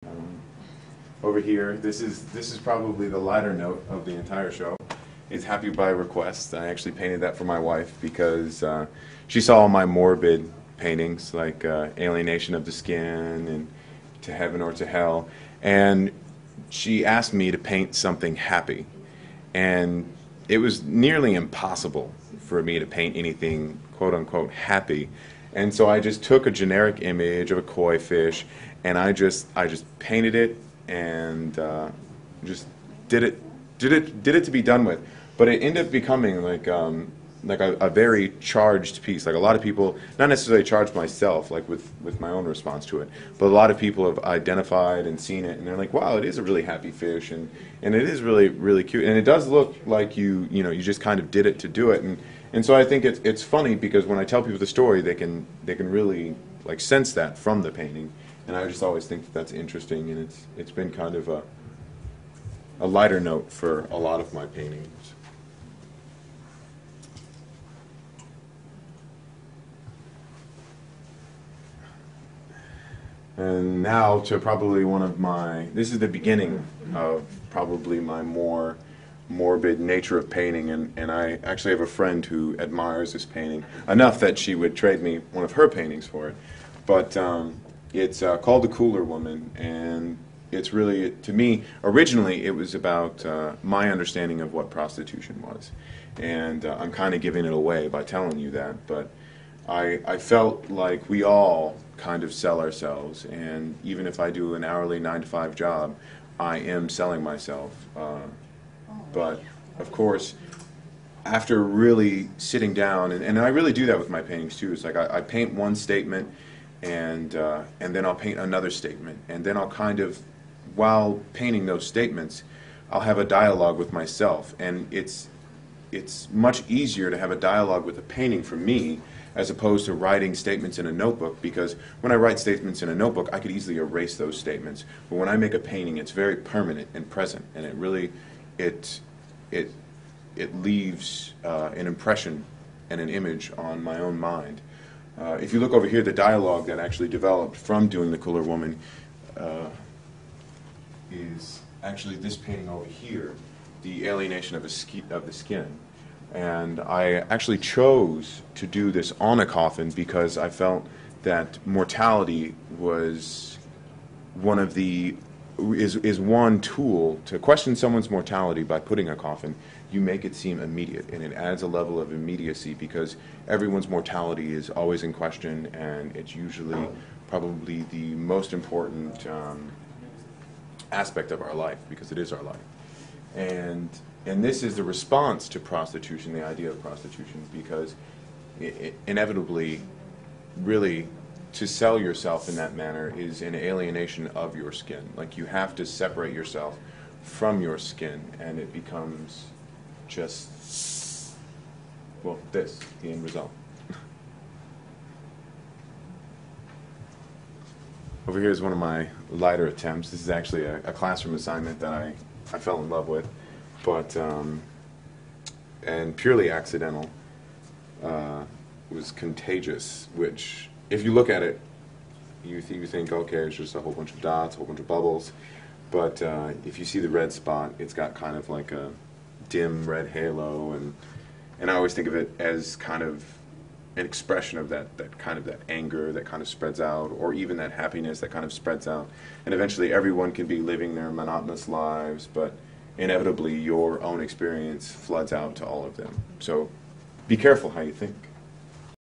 Um, Over here, this is probably the lighter note of the entire show. It's Happy by Request. I actually painted that for my wife because she saw all my morbid paintings, like Alienation of the Skin and To Heaven or to Hell, and she asked me to paint something happy. And it was nearly impossible for me to paint anything quote unquote happy. And so I just took a generic image of a koi fish and I just painted it and just did it to be done with. But it ended up becoming like a very charged piece. Like a lot of people, not necessarily charged myself, like with my own response to it, but a lot of people have identified and seen it, and they're like, "Wow, it is a really happy fish, and it is really really cute, and it does look like you just kind of did it to do it." And so I think it's funny because when I tell people the story, they can really like sense that from the painting, and I just always think that that's interesting, and it's been kind of a lighter note for a lot of my paintings. And now to probably this is the beginning of probably my more morbid nature of painting, and I actually have a friend who admires this painting enough that she would trade me one of her paintings for it. But it's called The Cooler Woman, and it's really, to me, originally it was about my understanding of what prostitution was. And I'm kind of giving it away by telling you that, but I felt like we all kind of sell ourselves, and even if I do an hourly 9 to 5 job, I am selling myself. But of course, after really sitting down, and I really do that with my paintings too. It's like I paint one statement, and then I'll paint another statement, and then I'll kind of, while painting those statements, I'll have a dialogue with myself, and it's much easier to have a dialogue with a painting for me as opposed to writing statements in a notebook, because when I write statements in a notebook, I could easily erase those statements. But when I make a painting, it's very permanent and present, and it really, it leaves an impression and an image on my own mind. If you look over here, the dialogue that actually developed from doing The Cooler Woman is actually this painting over here, The Alienation of the Skin. And I actually chose to do this on a coffin because I felt that mortality was is one tool to question someone's mortality. By putting a coffin, you make it seem immediate, and it adds a level of immediacy because everyone's mortality is always in question, and it's usually probably the most important aspect of our life, because it is our life. And this is the response to prostitution, the idea of prostitution, because inevitably, really, to sell yourself in that manner is an alienation of your skin. Like, you have to separate yourself from your skin, and it becomes just, well, the end result. Over here is one of my lighter attempts. This is actually a classroom assignment that I fell in love with, but and purely accidental. Was Contagious, which, if you look at it, you think, okay, it's just a whole bunch of dots, a whole bunch of bubbles, but if you see the red spot, it's got kind of like a dim red halo, and I always think of it as kind of an expression of that anger that kind of spreads out, or even that happiness that kind of spreads out. And eventually everyone can be living their monotonous lives, but inevitably your own experience floods out to all of them. So be careful how you think.